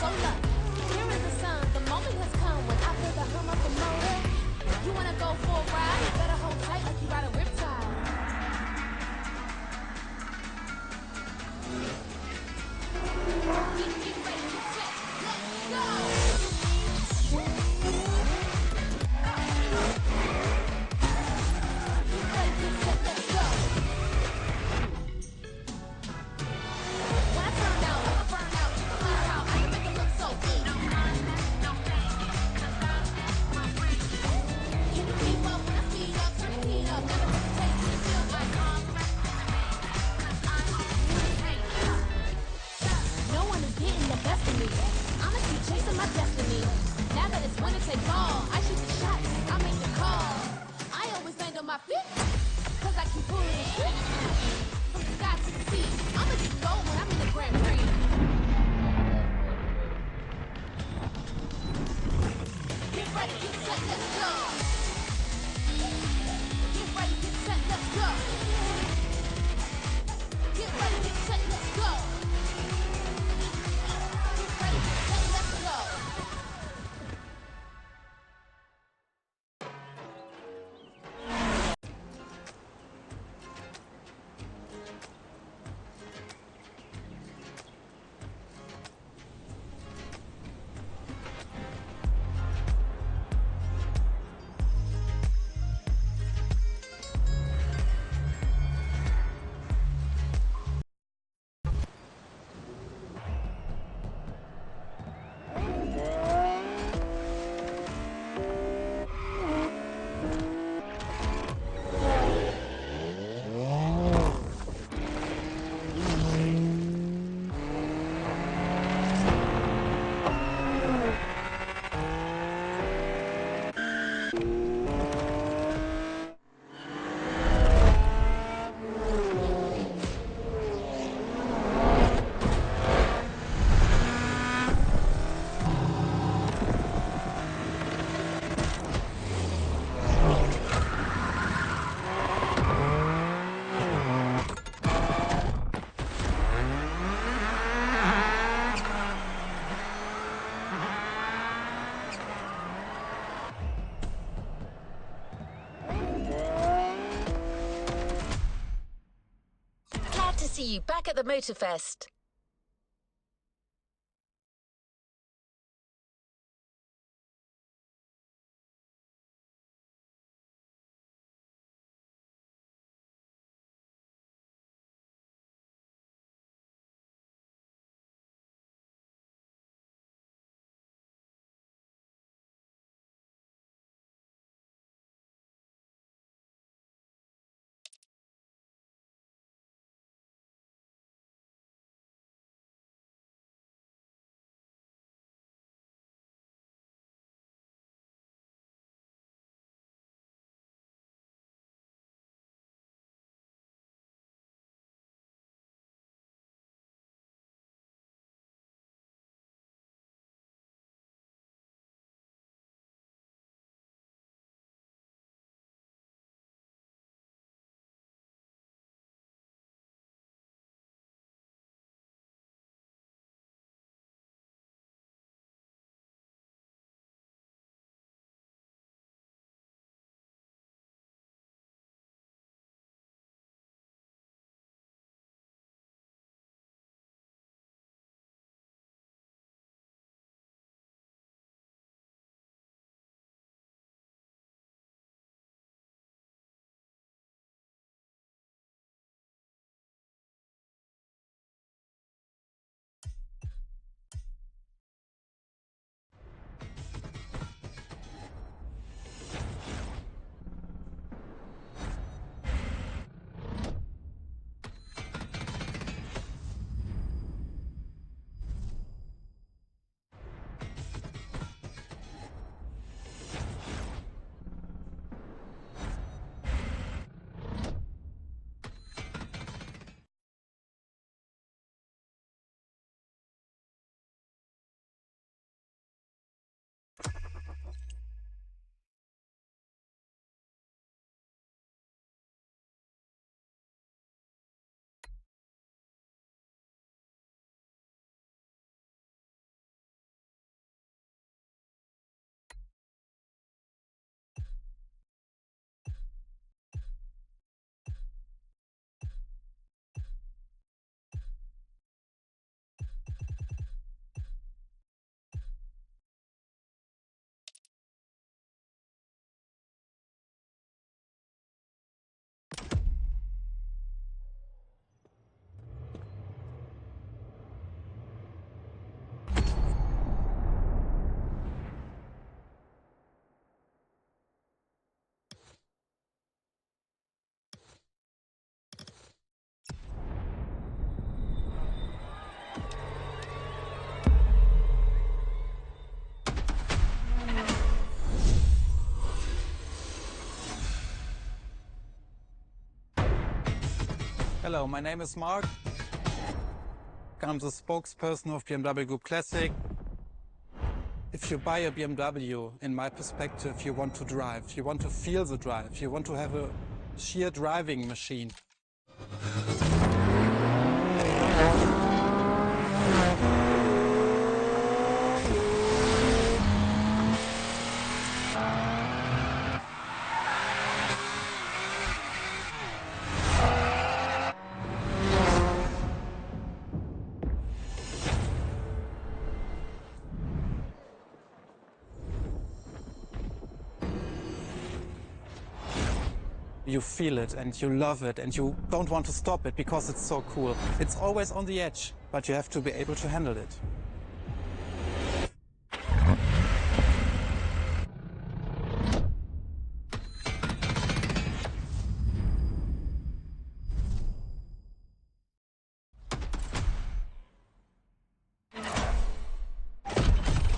So look, here is the sun. The moment has come when I feel the hum of the motor. You wanna go for a ride? Better hold tight like you ride a riptide. Get ready, get set, let's go! Get ready, get set, let's go! When I turn out, I'ma burn out. You can learn how I can make it look so easy. Can you keep up when I speed up? Turn the heat up. Never hesitate when it feels like no one is getting the best of me. I'ma keep chasing my destiny. Now that it's winner take all, I shoot the shots, I make the call. I always land on my feet, cause I keep pulling the street. From the sky to the sea, I'ma keep going when I'm in the Grand Prix. Get ready, get set, let's go. Get ready, get set, let's go. Get ready, get set, let's go. Get ready, get set, let's go. Glad to see you back at the Motorfest. Hello, my name is Mark. I'm the spokesperson of BMW Group Classic. If you buy a BMW, in my perspective, you want to drive. You want to feel the drive. You want to have a sheer driving machine. You feel it and you love it and you don't want to stop it because it's so cool. It's always on the edge, but you have to be able to handle it.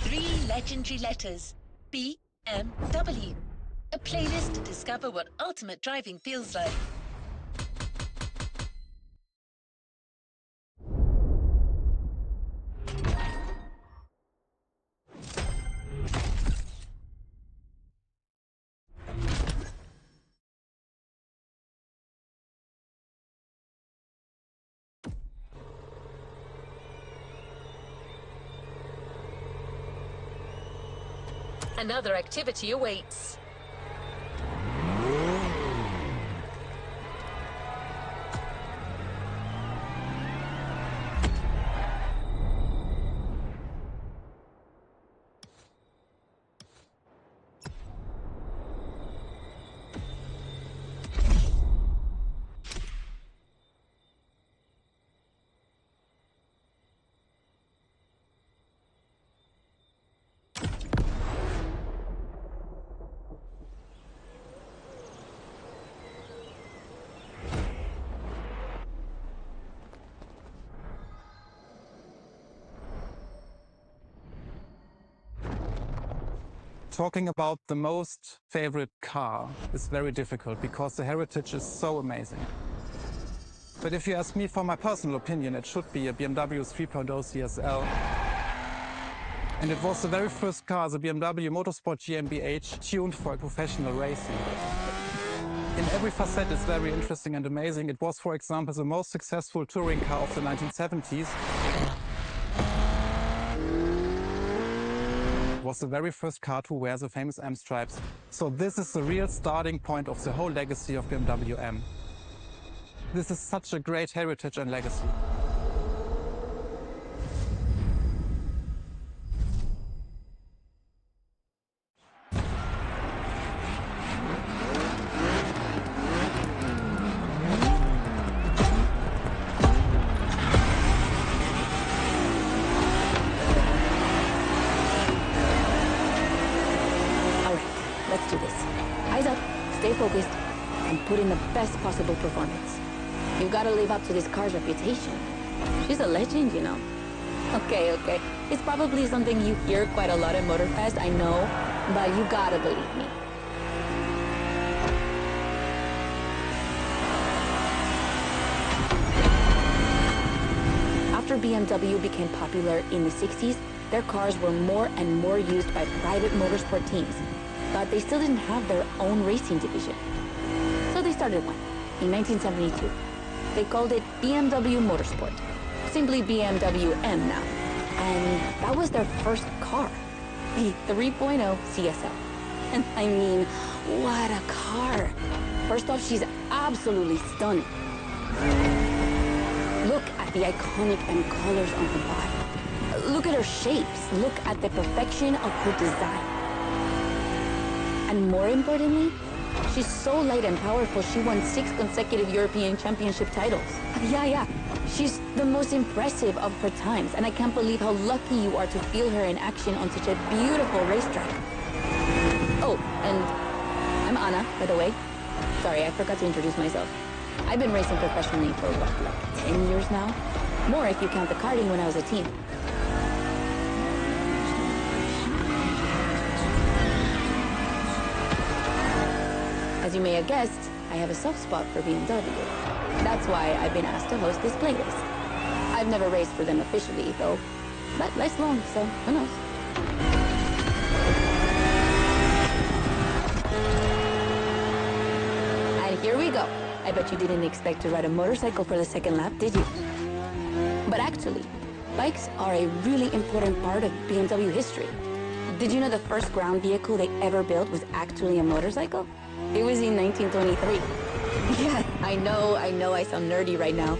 Three legendary letters. BMW. A playlist to discover what ultimate driving feels like. Another activity awaits. Talking about the most favorite car is very difficult because the heritage is so amazing. But if you ask me for my personal opinion, it should be a BMW 3.0 CSL. And it was the very first car, the BMW Motorsport GmbH, tuned for professional racing. In every facet it's very interesting and amazing. It was, for example, the most successful touring car of the 1970s. Was the very first car to wear the famous M stripes. So this is the real starting point of the whole legacy of BMW M. This is such a great heritage and legacy. Let's do this. Eyes up, stay focused, and put in the best possible performance. You've got to live up to this car's reputation. She's a legend, you know. Okay. It's probably something you hear quite a lot at Motorfest, I know, but you gotta believe me. After BMW became popular in the 60s, their cars were more and more used by private motorsport teams. But they still didn't have their own racing division. So they started one in 1972. They called it BMW Motorsport, simply BMW M now. And that was their first car, the 3.0 CSL. And I mean, what a car. First off, she's absolutely stunning. Look at the iconic M colors on her body. Look at her shapes. Look at the perfection of her design. And more importantly, she's so light and powerful, she won 6 consecutive European Championship titles. Yeah. She's the most impressive of her times, and I can't believe how lucky you are to feel her in action on such a beautiful racetrack. Oh, and I'm Anna, by the way. Sorry, I forgot to introduce myself. I've been racing professionally for what, like 10 years now? More if you count the karting when I was a teen. As you may have guessed, I have a soft spot for BMW. That's why I've been asked to host this playlist. I've never raced for them officially, though. But life's long, so who knows? And here we go. I bet you didn't expect to ride a motorcycle for the second lap, did you? But actually, bikes are a really important part of BMW history. Did you know the first ground vehicle they ever built was actually a motorcycle? It was in 1923. Yeah, I know I sound nerdy right now.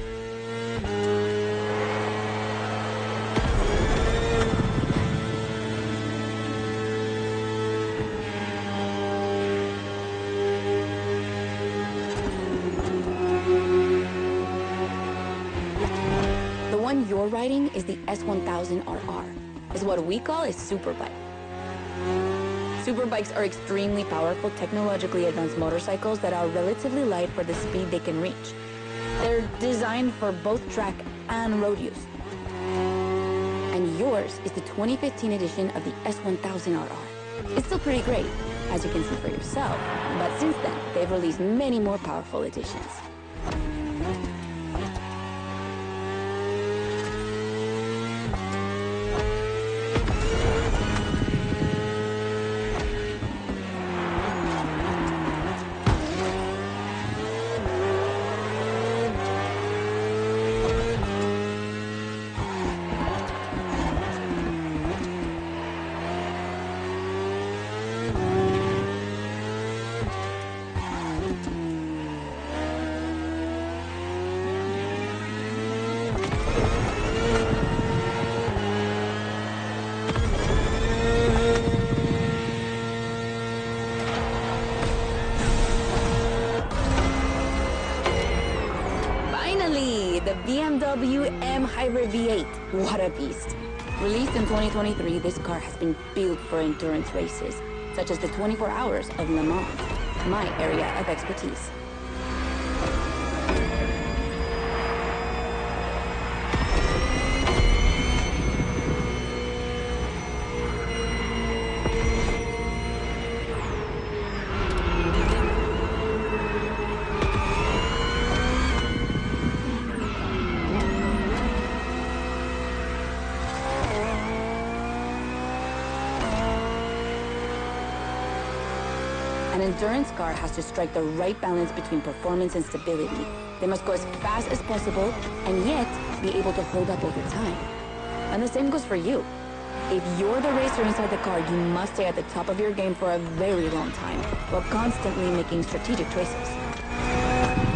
The one you're riding is the S1000RR. It's what we call a superbike. Superbikes are extremely powerful, technologically advanced motorcycles that are relatively light for the speed they can reach. They're designed for both track and road use. And yours is the 2015 edition of the S1000RR. It's still pretty great, as you can see for yourself, but since then, they've released many more powerful editions. The BMW M Hybrid V8. What a beast. Released in 2023, this car has been built for endurance races, such as the 24 Hours of Le Mans, my area of expertise. An endurance car has to strike the right balance between performance and stability. They must go as fast as possible and yet be able to hold up over time. And the same goes for you. If you're the racer inside the car, you must stay at the top of your game for a very long time, while constantly making strategic choices.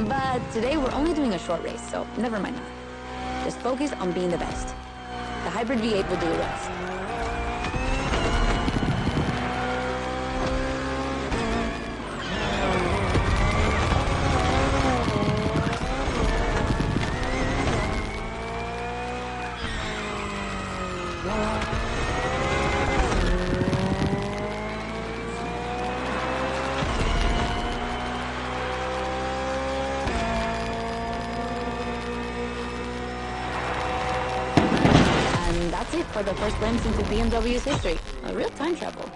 But today we're only doing a short race, so never mind that. Just focus on being the best. The Hybrid V8 will do the rest. That's it for the first glimpse into BMW's history. A real time travel.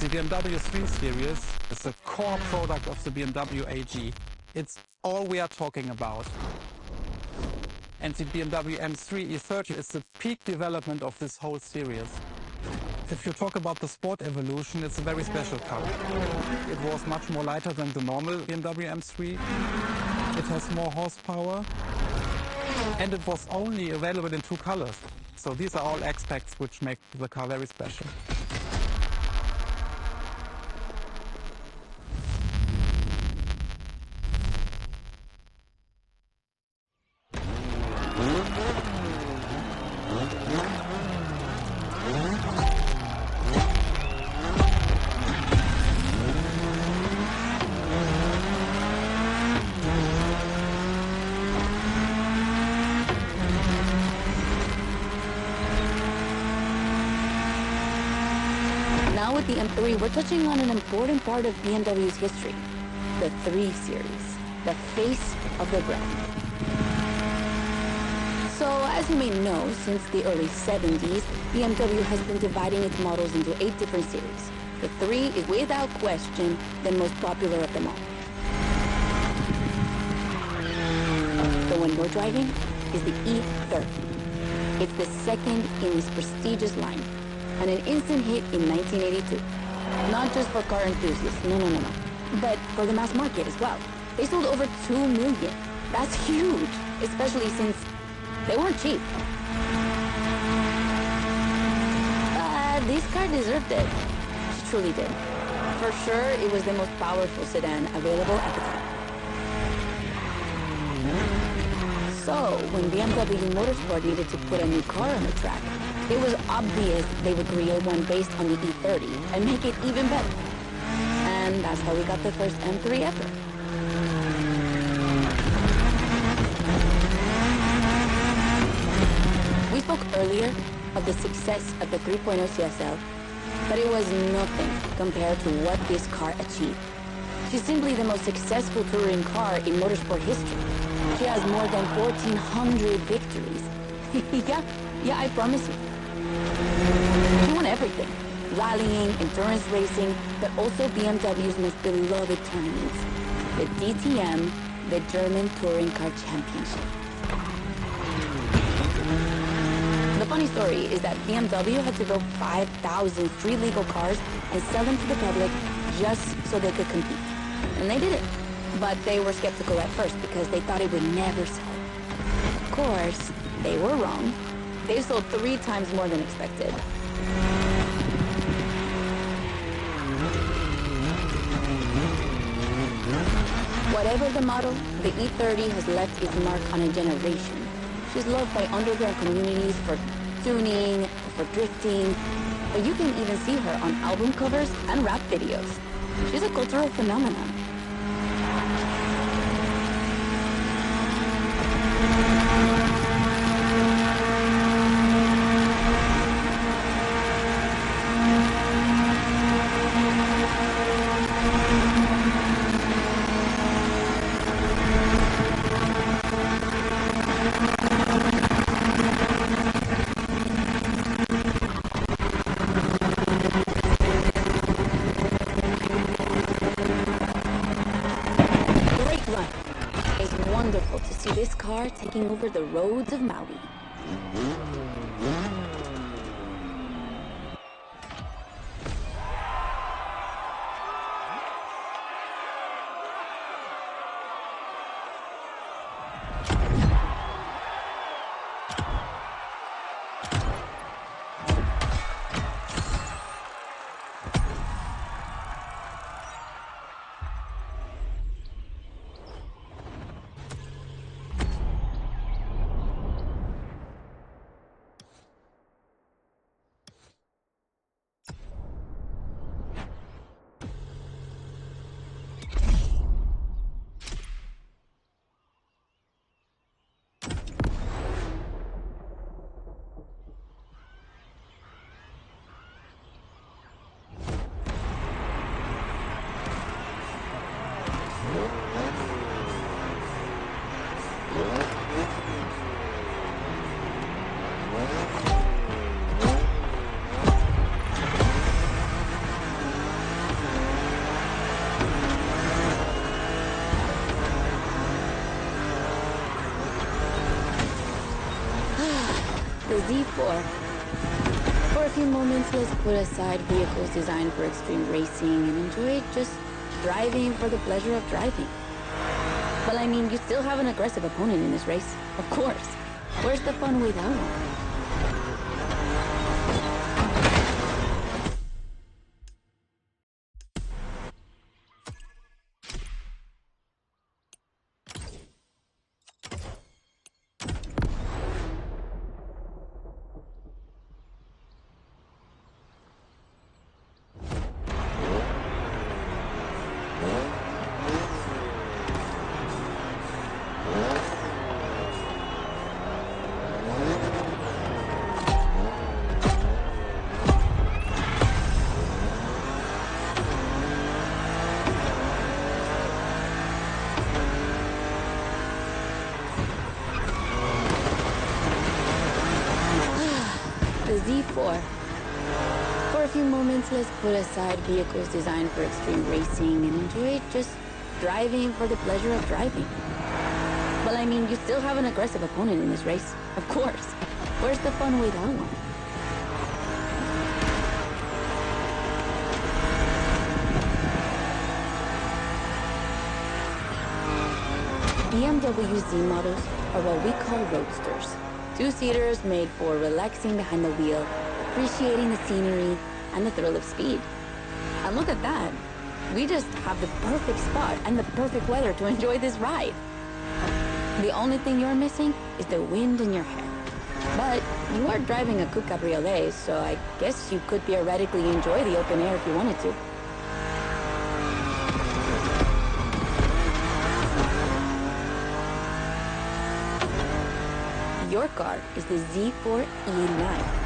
The BMW 3 Series is a core product of the BMW AG. It's all we are talking about. And the BMW M3 E30 is the peak development of this whole series. If you talk about the sport evolution, it's a very special car. It was much more lighter than the normal BMW M3. It has more horsepower. And it was only available in 2 colors. So these are all aspects which make the car very special. Now with the M3, we're touching on an important part of BMW's history, the 3 Series, the face of the brand. So, as you may know, since the early 70s, BMW has been dividing its models into 8 different series. The 3 is without question the most popular of them all. The one we're driving is the E30. It's the second in this prestigious line, and an instant hit in 1982. Not just for car enthusiasts, no, but for the mass market as well. They sold over 2 million. That's huge, especially since they weren't cheap. But this car deserved it. She truly did. For sure, it was the most powerful sedan available at the time. So, when BMW Motorsport needed to put a new car on the track, it was obvious they would create one based on the E30 and make it even better. And that's how we got the first M3 ever. We spoke earlier of the success of the 3.0 CSL, but it was nothing compared to what this car achieved. She's simply the most successful touring car in motorsport history. She has more than 1,400 victories. Yeah, I promise you. She won everything. Rallying, endurance racing, but also BMW's most beloved tournaments. The DTM, the German Touring Car Championship. The funny story is that BMW had to build 5,000 free legal cars and sell them to the public just so they could compete. And they did it. But they were skeptical at first because they thought it would never sell. Of course, they were wrong. They sold 3 times more than expected. Whatever the model, the E30 has left its mark on a generation. She's loved by underground communities for tuning, for drifting, but you can even see her on album covers and rap videos. She's a cultural phenomenon. This car taking over the roads of Maui. Z4. For a few moments, let's put aside vehicles designed for extreme racing and enjoy just driving for the pleasure of driving. Well, I mean, you still have an aggressive opponent in this race. Of course. Where's the fun with that one? The Z4. For a few moments, let's put aside vehicles designed for extreme racing and enjoy just driving for the pleasure of driving. Well, I mean, you still have an aggressive opponent in this race. Of course. Where's the fun with that one? BMW Z models are what we call roadsters. Two-seaters made for relaxing behind the wheel, appreciating the scenery, and the thrill of speed. And look at that. We just have the perfect spot and the perfect weather to enjoy this ride. The only thing you're missing is the wind in your hair. But you are driving a coupe cabriolet, so I guess you could theoretically enjoy the open air if you wanted to. Your car is the Z4 E9,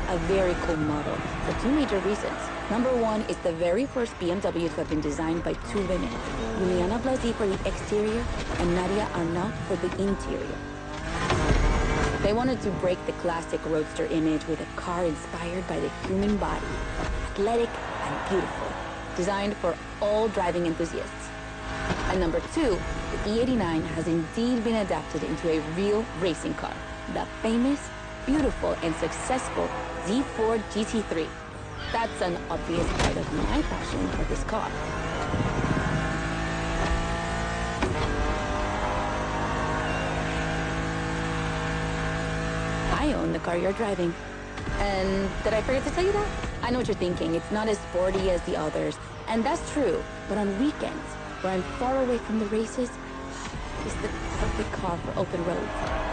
a very cool model for two major reasons. Number one, it's the very first BMW to have been designed by two women, Juliana Blasi for the exterior and Nadia Arnaut for the interior. They wanted to break the classic roadster image with a car inspired by the human body, athletic and beautiful, designed for all driving enthusiasts. And number two, the E89 has indeed been adapted into a real racing car. The famous, beautiful, and successful Z4 GT3. That's an obvious part of my passion for this car. I own the car you're driving. And did I forget to tell you that? I know what you're thinking. It's not as sporty as the others. And that's true. But on weekends, where I'm far away from the races, it's the perfect car for open roads.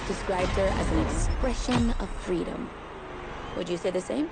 Described her as an expression of freedom. Would you say the same?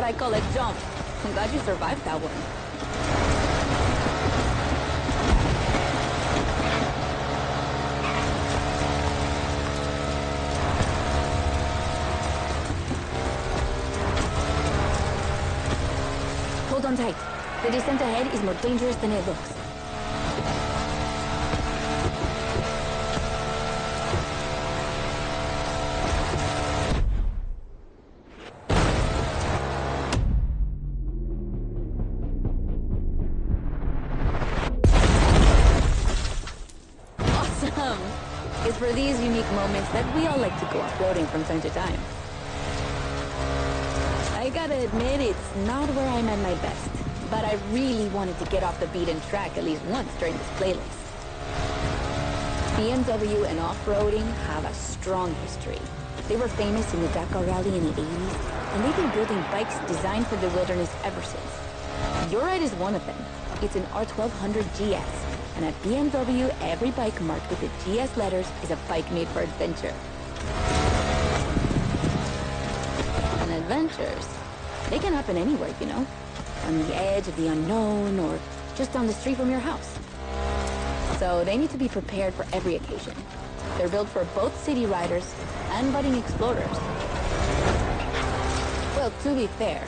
I call a jump. I'm glad you survived that one. Hold on tight. The descent ahead is more dangerous than it looks. moments that we all like to go off-roading from time to time. I gotta admit, it's not where I'm at my best, but I really wanted to get off the beaten track at least once during this playlist. BMW and off-roading have a strong history. They were famous in the Dakar Rally in the 80s, and they've been building bikes designed for the wilderness ever since. Your ride is one of them. It's an R1200 GS, and at BMW, every bike marked with the GS letters is a bike made for adventure. And adventures, they can happen anywhere, you know? On the edge of the unknown, or just down the street from your house. So they need to be prepared for every occasion. They're built for both city riders and budding explorers. Well, to be fair,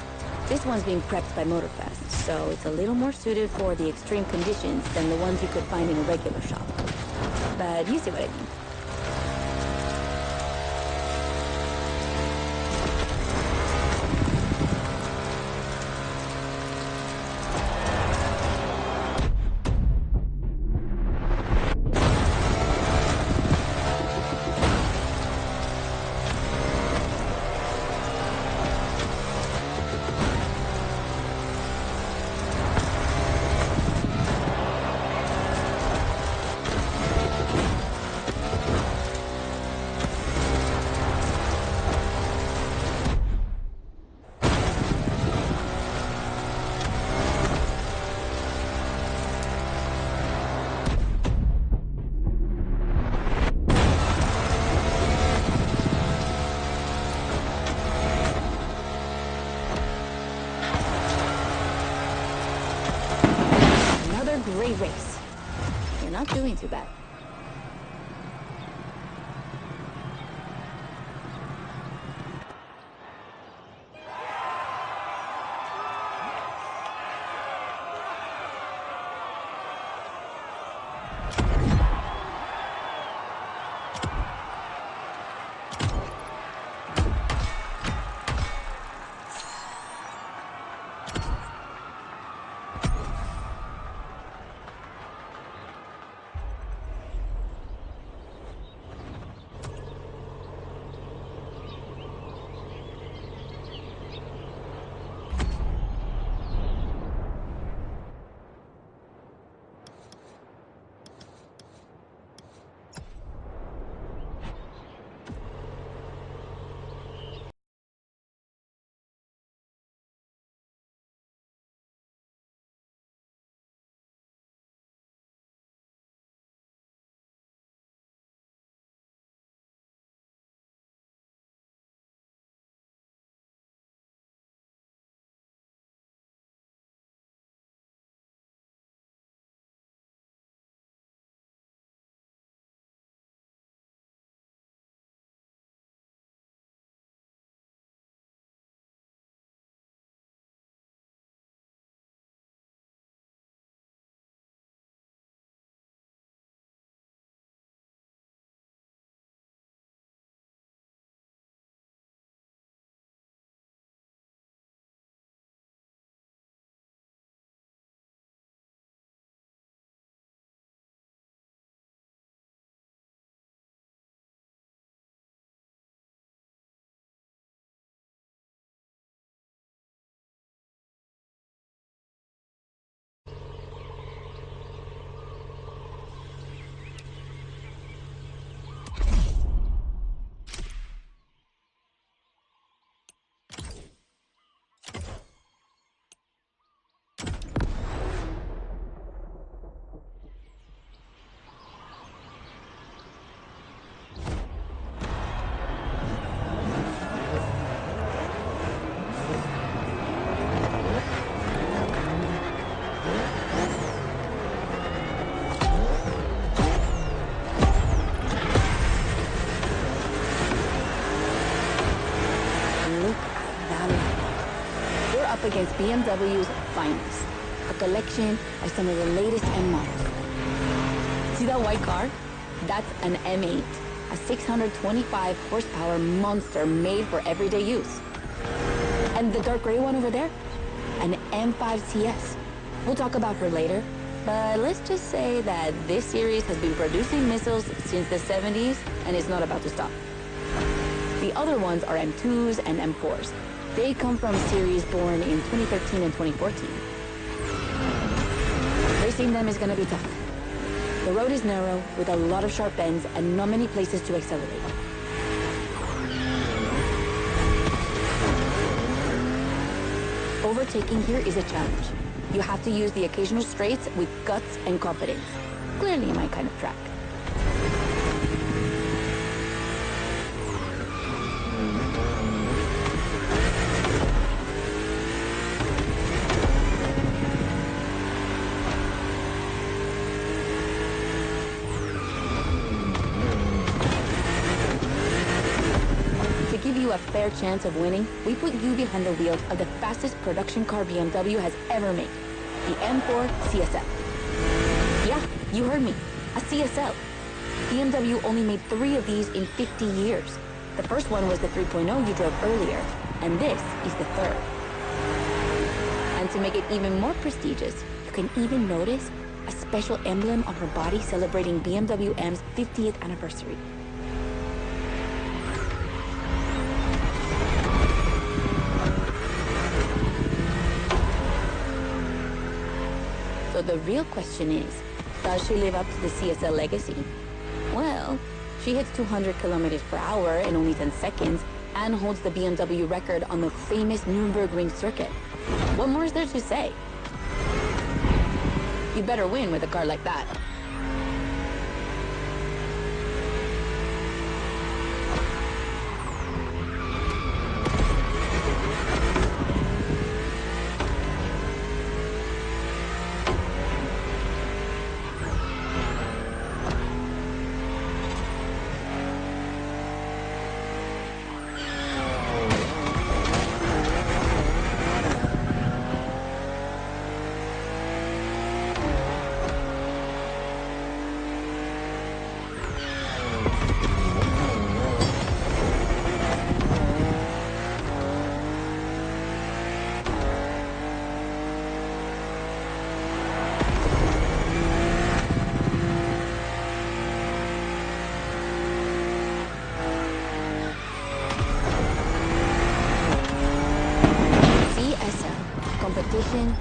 this one's being prepped by Motorfest, so it's a little more suited for the extreme conditions than the ones you could find in a regular shop. But you see what I mean. Great race. You're not doing too bad. Against BMW's finest, a collection of some of the latest M models. See that white car? That's an M8, a 625 horsepower monster made for everyday use. And the dark gray one over there? An M5 CS. We'll talk about her later, But let's just say that this series has been producing missiles since the 70s and is not about to stop. The other ones are M2s and M4s. They come from series born in 2013 and 2014. Racing them is gonna be tough. The road is narrow, with a lot of sharp bends and not many places to accelerate. Overtaking here is a challenge. You have to use the occasional straights with guts and confidence. Clearly my kind of track. A fair chance of winning, we put you behind the wheels of the fastest production car BMW has ever made, the M4 CSL. Yeah, you heard me, a CSL. BMW only made 3 of these in 50 years. The first one was the 3.0 you drove earlier, and this is the third. And to make it even more prestigious, you can even notice a special emblem on her body celebrating BMW M's 50th anniversary. So the real question is, does she live up to the CSL legacy? Well, she hits 200 kilometers per hour in only 10 seconds and holds the BMW record on the famous Nürburgring circuit. What more is there to say? You better win with a car like that.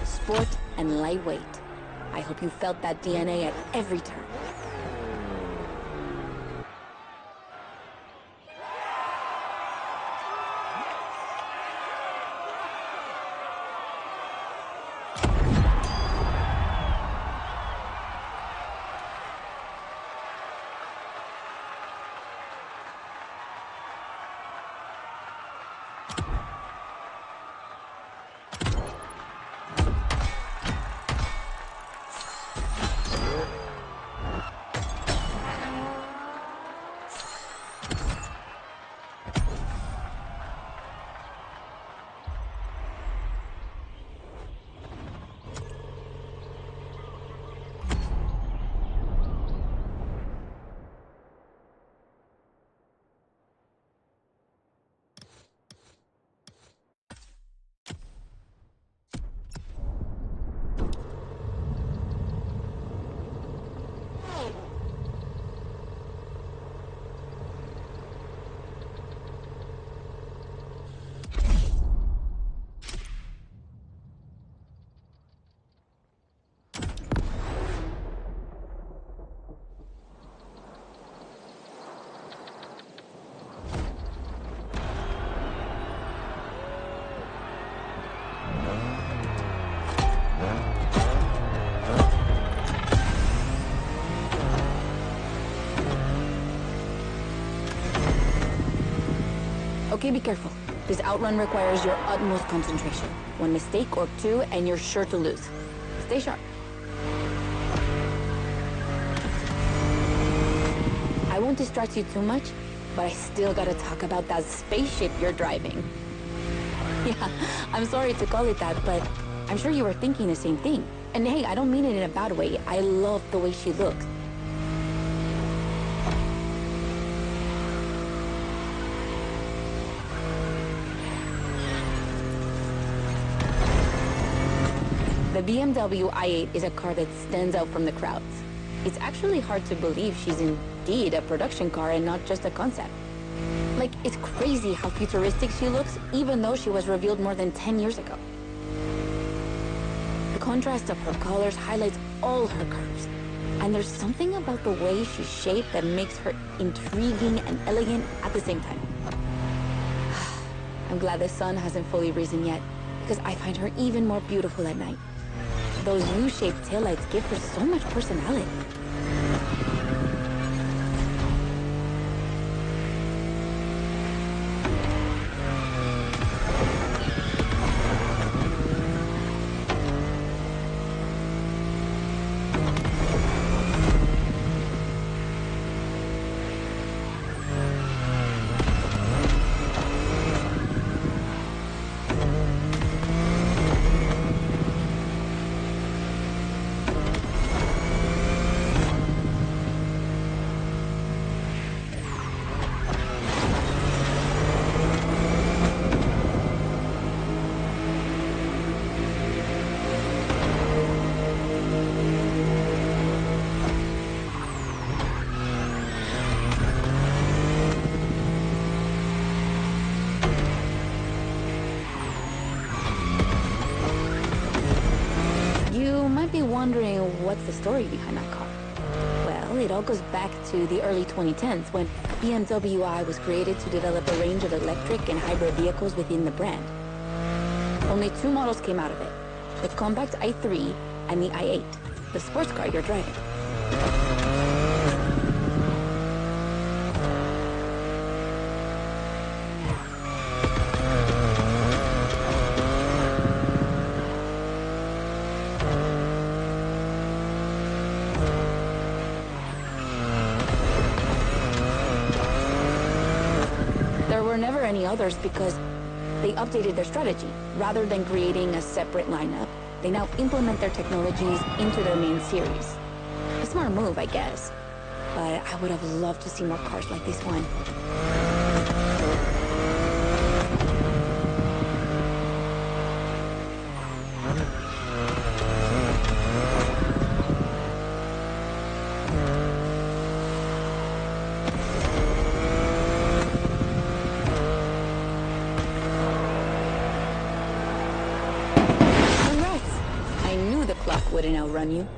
Sport, and lightweight. I hope you felt that DNA at every turn. Okay, be careful. This outrun requires your utmost concentration. One mistake or two, and you're sure to lose. Stay sharp. I won't distract you too much, but I still gotta talk about that spaceship you're driving. Yeah, I'm sorry to call it that, but I'm sure you were thinking the same thing. And hey, I don't mean it in a bad way. I love the way she looks. The BMW i8 is a car that stands out from the crowds. It's actually hard to believe she's indeed a production car and not just a concept. Like, it's crazy how futuristic she looks, even though she was revealed more than 10 years ago. The contrast of her colors highlights all her curves. And there's something about the way she's shaped that makes her intriguing and elegant at the same time. I'm glad the sun hasn't fully risen yet, because I find her even more beautiful at night. Those U-shaped taillights give her so much personality. Wondering what's the story behind that car? Well, it all goes back to the early 2010s when BMW I was created to develop a range of electric and hybrid vehicles within the brand. Only 2 models came out of it, the compact i3 and the i8, the sports car you're driving. Never any others because they updated their strategy. Rather than creating a separate lineup, they now implement their technologies into their main series. A smart move, I guess. But I would have loved to see more cars like this one. Wouldn't outrun you.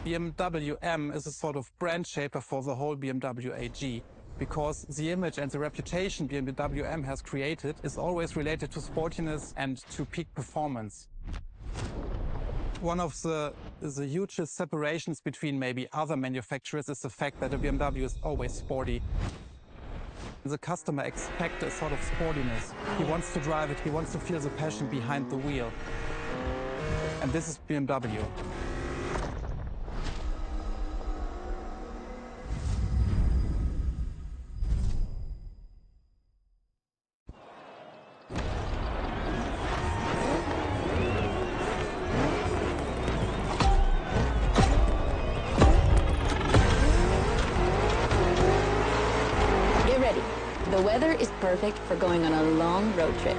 BMW M is a sort of brand shaper for the whole BMW AG, because the image and the reputation BMW M has created is always related to sportiness and to peak performance. One of the hugest separations between maybe other manufacturers is the fact that a BMW is always sporty. The customer expects a sort of sportiness. He wants to drive it, he wants to feel the passion behind the wheel. And this is BMW. The weather is perfect for going on a long road trip.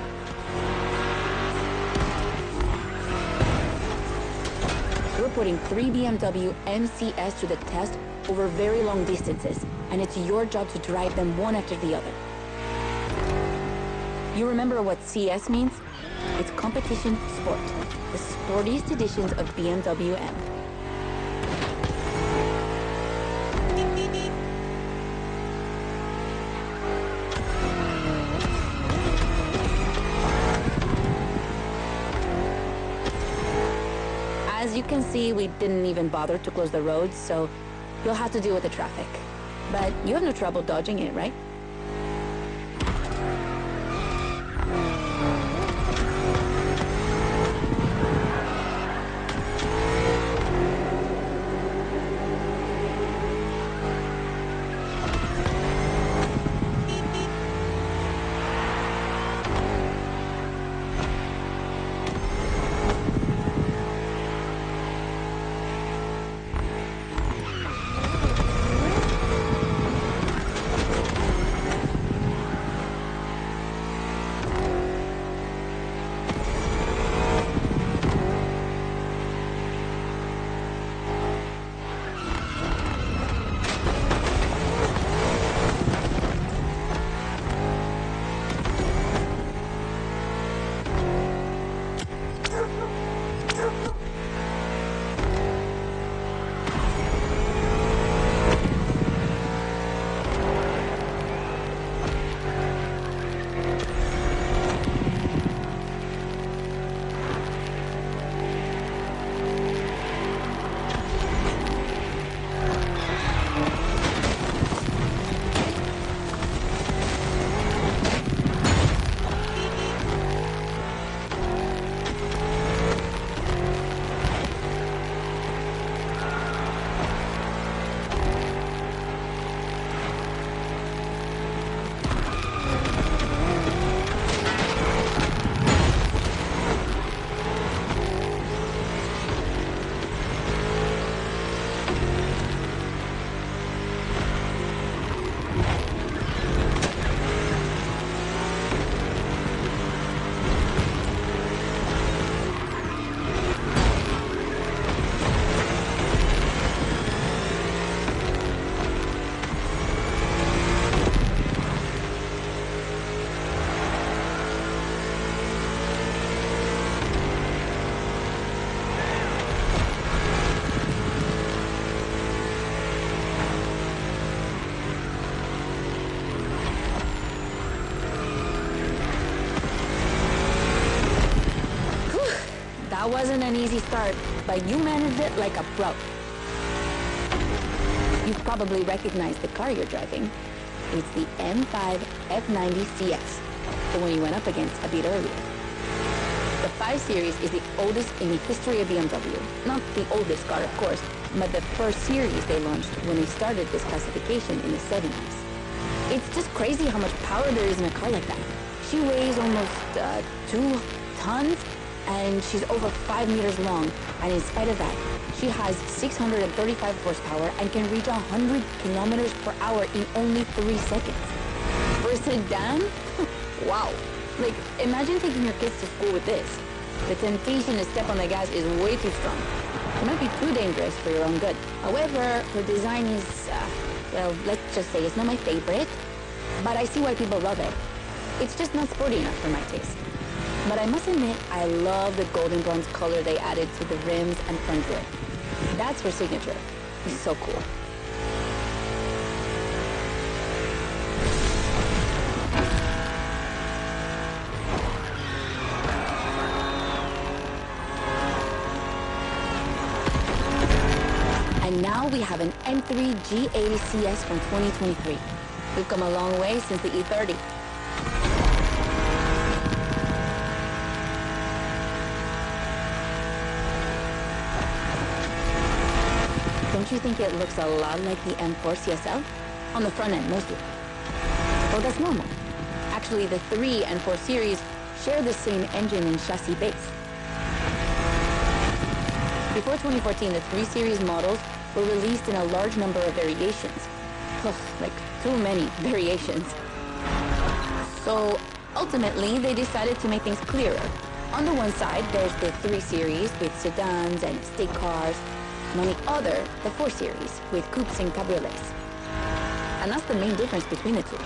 We're putting 3 BMW MCS to the test over very long distances, and it's your job to drive them one after the other. You remember what CS means? It's Competition Sport, the sportiest editions of BMW M. As you can see, we didn't even bother to close the roads, so you'll have to deal with the traffic. But you have no trouble dodging it, right? That wasn't an easy start, but you managed it like a pro. You probably recognize the car you're driving. It's the M5 F90 CS, the one you went up against a bit earlier. The 5 Series is the oldest in the history of BMW. Not the oldest car, of course, but the first series they launched when they started this classification in the 70s. It's just crazy how much power there is in a car like that. She weighs almost 2 tons, and she's over 5 meters long, and in spite of that, she has 635 horsepower and can reach 100 kilometers per hour in only 3 seconds. For a sedan? Wow. Like, imagine taking your kids to school with this. The temptation to step on the gas is way too strong. It might be too dangerous for your own good. However, her design is, well, let's just say it's not my favorite, but I see why people love it. It's just not sporty enough for my taste. But I must admit, I love the golden bronze color they added to the rims and front grille. That's her signature. It's so cool. And now we have an M3 G80 CS from 2023. We've come a long way since the E30. Don't you think it looks a lot like the M4 CSL? On the front end, mostly. Well, that's normal. Actually, the 3 and 4 series share the same engine and chassis base. Before 2014, the 3 series models were released in a large number of variations. Ugh, like, too many variations. So, ultimately, they decided to make things clearer. On the one side, there's the 3 series with sedans and estate cars, and on the other, the 4 series with coupes and cabriolets. And that's the main difference between the two.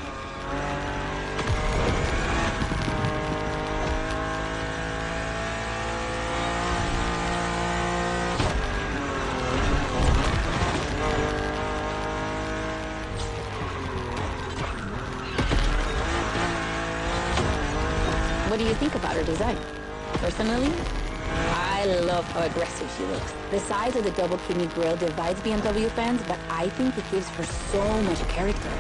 What do you think about her design? Personally, I love how aggressive she looks. The size of the double kidney grille divides BMW fans, but I think it gives her so much character.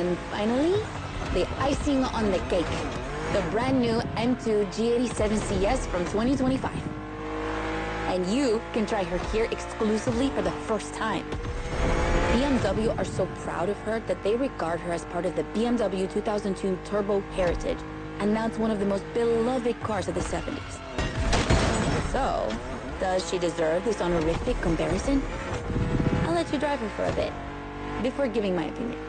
And finally, the icing on the cake, the brand new M2 G87CS from 2025. And you can try her here exclusively for the first time. BMW are so proud of her that they regard her as part of the BMW 2002 Turbo Heritage, and now it's one of the most beloved cars of the 70s. So, does she deserve this honorific comparison? I'll let you drive her for a bit, before giving my opinion.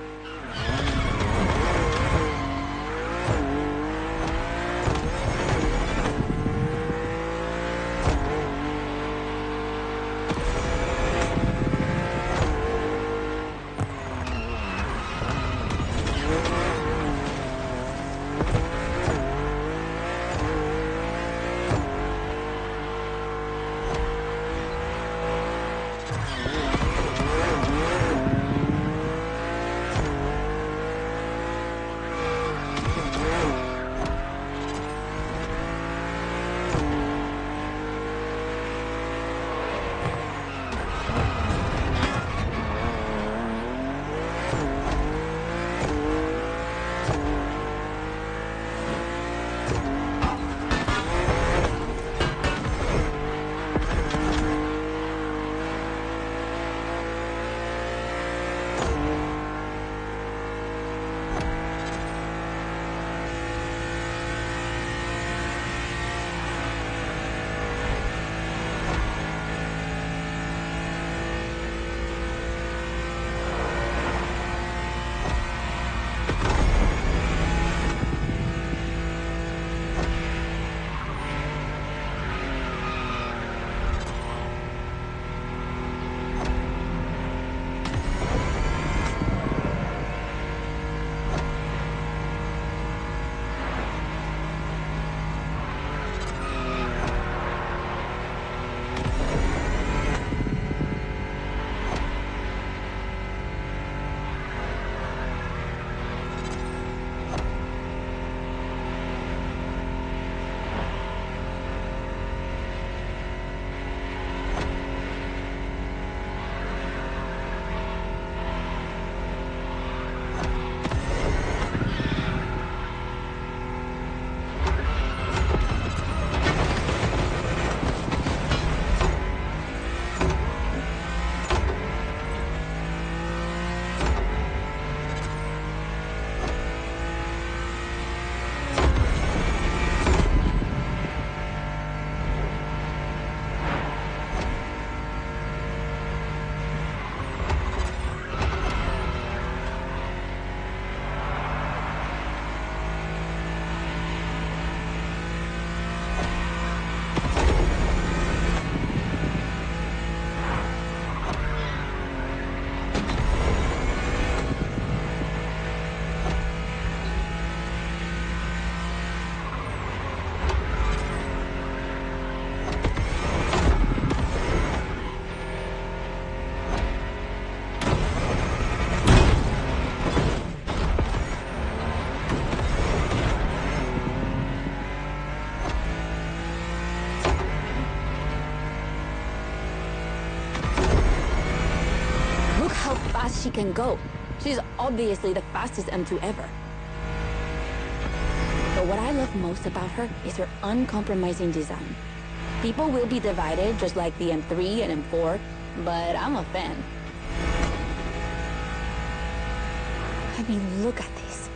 she can go. She's obviously the fastest M2 ever. But what I love most about her is her uncompromising design. People will be divided just like the M3 and M4, but I'm a fan. I mean, look at this.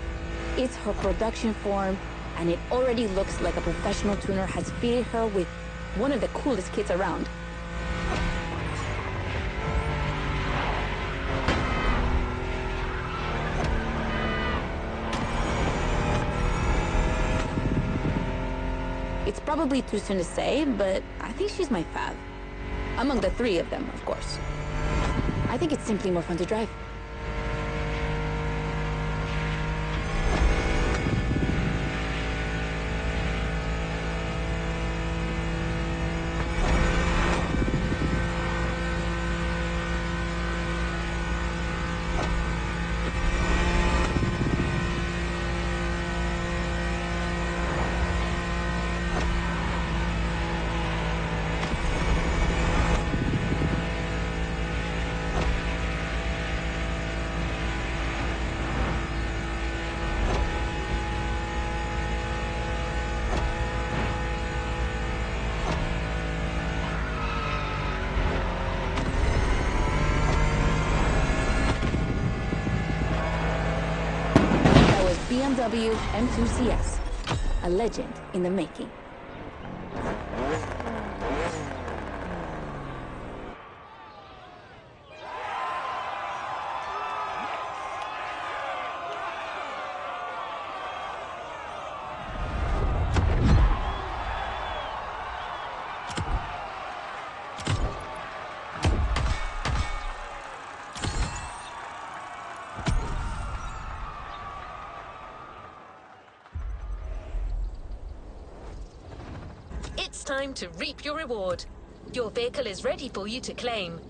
It's her production form, and it already looks like a professional tuner has fitted her with one of the coolest kits around. It's probably too soon to say, but I think she's my fav. Among the three of them, of course. I think it's simply more fun to drive. BMW M2 CS, a legend in the making. It's time to reap your reward. Your vehicle is ready for you to claim.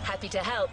Happy to help.